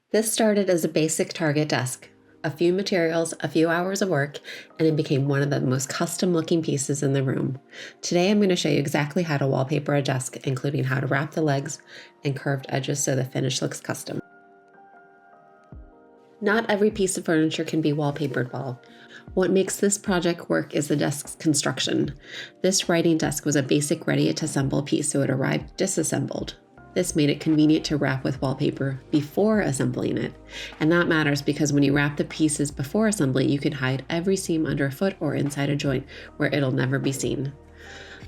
This started as a basic Target desk, a few materials, a few hours of work, and it became one of the most custom-looking pieces in the room. Today I'm going to show you exactly how to wallpaper a desk, including how to wrap the legs and curved edges so the finish looks custom. Not every piece of furniture can be wallpapered well. What makes this project work is the desk's construction. This writing desk was a basic ready-to-assemble piece, so it arrived disassembled. This made it convenient to wrap with wallpaper before assembling it. And that matters because when you wrap the pieces before assembly, you can hide every seam under a foot or inside a joint where it'll never be seen.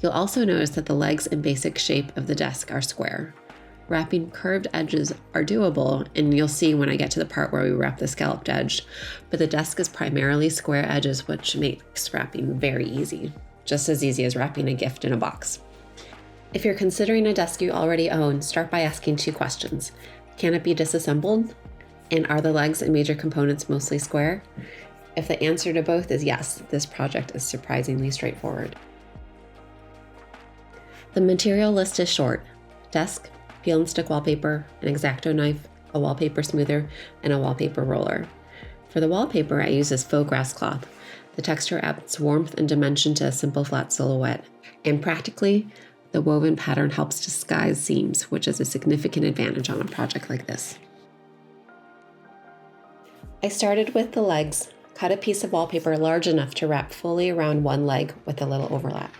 You'll also notice that the legs and basic shape of the desk are square. Wrapping curved edges are doable, and you'll see when I get to the part where we wrap the scalloped edge, but the desk is primarily square edges, which makes wrapping very easy, just as easy as wrapping a gift in a box. If you're considering a desk you already own, start by asking 2 questions. Can it be disassembled? And are the legs and major components mostly square? If the answer to both is yes, this project is surprisingly straightforward. The material list is short: desk, peel and stick wallpaper, an X-Acto knife, a wallpaper smoother, and a wallpaper roller. For the wallpaper, I use this faux grasscloth. The texture adds warmth and dimension to a simple flat silhouette. And practically, the woven pattern helps disguise seams, which is a significant advantage on a project like this. I started with the legs, cut a piece of wallpaper large enough to wrap fully around one leg with a little overlap.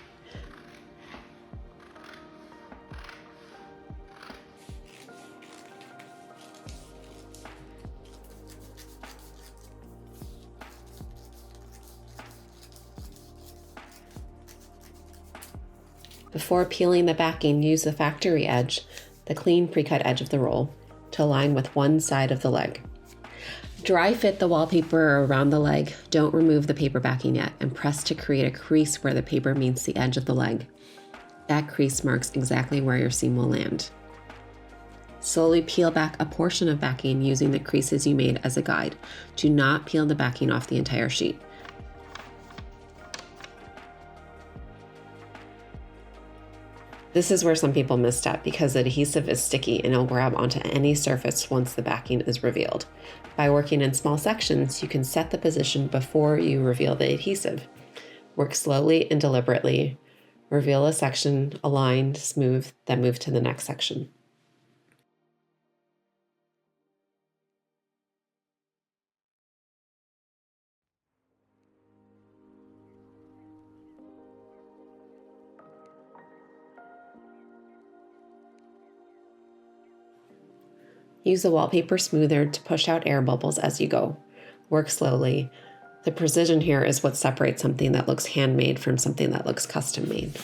Before peeling the backing, use the factory edge, the clean pre-cut edge of the roll, to align with one side of the leg. Dry fit the wallpaper around the leg, don't remove the paper backing yet, and press to create a crease where the paper meets the edge of the leg. That crease marks exactly where your seam will land. Slowly peel back a portion of backing using the creases you made as a guide. Do not peel the backing off the entire sheet. This is where some people misstep because the adhesive is sticky and it'll grab onto any surface once the backing is revealed. By working in small sections, you can set the position before you reveal the adhesive. Work slowly and deliberately. Reveal a section aligned, smooth, then move to the next section. Use the wallpaper smoother to push out air bubbles as you go. Work slowly. The precision here is what separates something that looks handmade from something that looks custom made.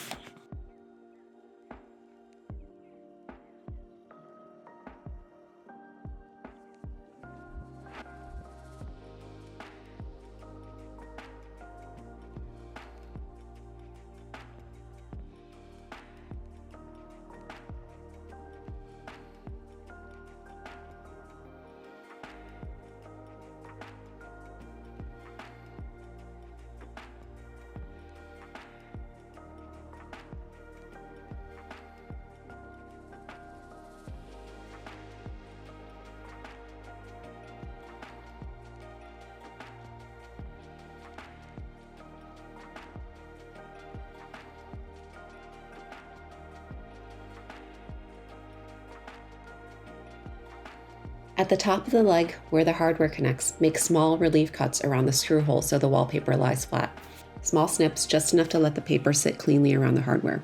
At the top of the leg, where the hardware connects, make small relief cuts around the screw hole so the wallpaper lies flat. Small snips, just enough to let the paper sit cleanly around the hardware.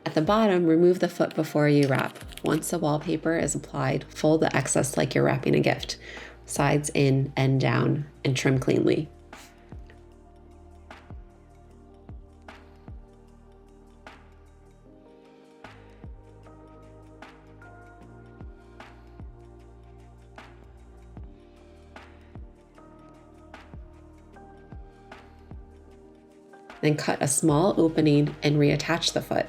At the bottom, remove the foot before you wrap. Once the wallpaper is applied, fold the excess like you're wrapping a gift. Sides in, end down, and trim cleanly. Then cut a small opening and reattach the foot.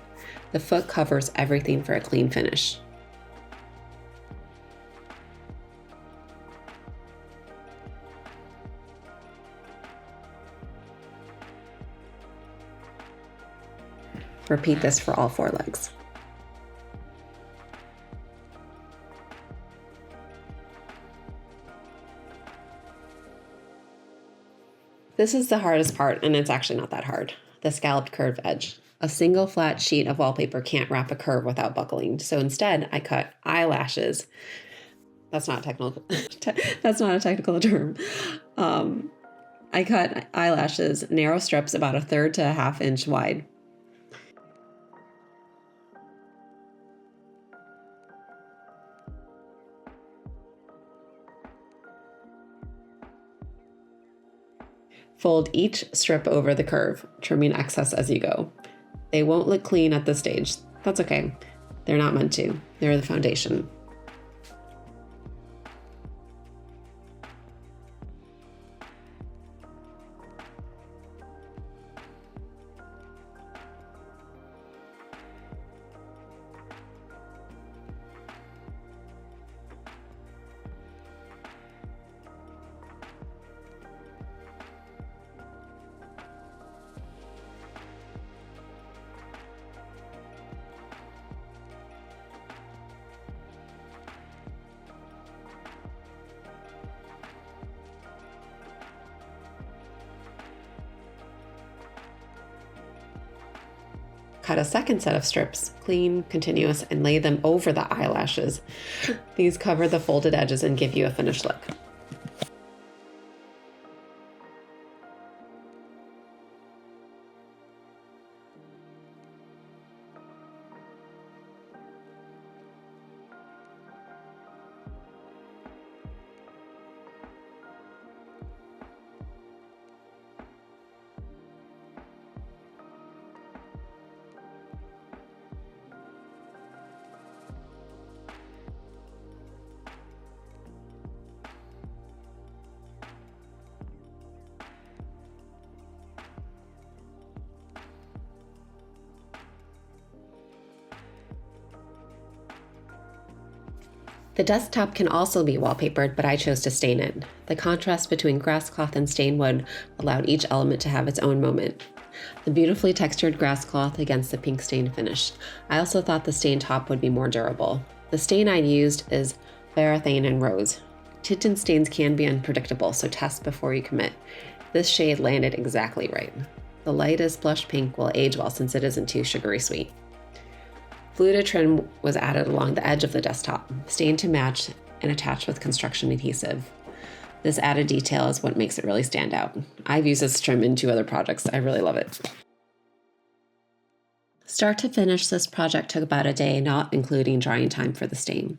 The foot covers everything for a clean finish. Repeat this for all 4 legs. This is the hardest part, and it's actually not that hard. The scalloped curved edge. A single flat sheet of wallpaper can't wrap a curve without buckling. So instead, I cut eyelashes. That's not technical. That's not a technical term. I cut eyelashes, narrow strips about 1/3 to 1/2 inch wide. Fold each strip over the curve, trimming excess as you go. They won't look clean at this stage. That's okay. They're not meant to. They're the foundation. Cut a second set of strips, clean, continuous, and lay them over the eyelashes. These cover the folded edges and give you a finished look. The desktop can also be wallpapered, but I chose to stain it. The contrast between grasscloth and stained wood allowed each element to have its own moment. The beautifully textured grasscloth against the pink stain finish. I also thought the stain top would be more durable. The stain I used is Varathane and Rose. Tinted stains can be unpredictable, so test before you commit. This shade landed exactly right. The lightest blush pink will age well since it isn't too sugary sweet. Fluted trim was added along the edge of the desktop, stained to match and attached with construction adhesive. This added detail is what makes it really stand out. I've used this trim in 2 other projects. I really love it. Start to finish, this project took about a day, not including drying time for the stain.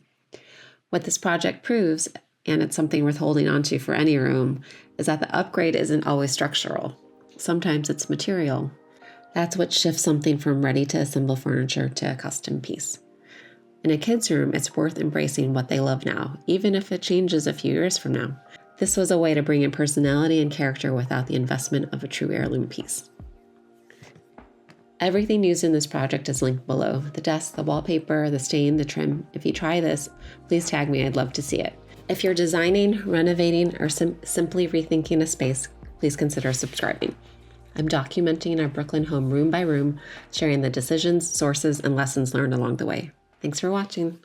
What this project proves, and it's something worth holding on to for any room, is that the upgrade isn't always structural. Sometimes it's material. That's what shifts something from ready-to-assemble furniture to a custom piece. In a kid's room, it's worth embracing what they love now, even if it changes a few years from now. This was a way to bring in personality and character without the investment of a true heirloom piece. Everything used in this project is linked below. The desk, the wallpaper, the stain, the trim. If you try this, please tag me. I'd love to see it. If you're designing, renovating, or simply rethinking a space, please consider subscribing. I'm documenting our Brooklyn home room by room, sharing the decisions, sources, and lessons learned along the way. Thanks for watching.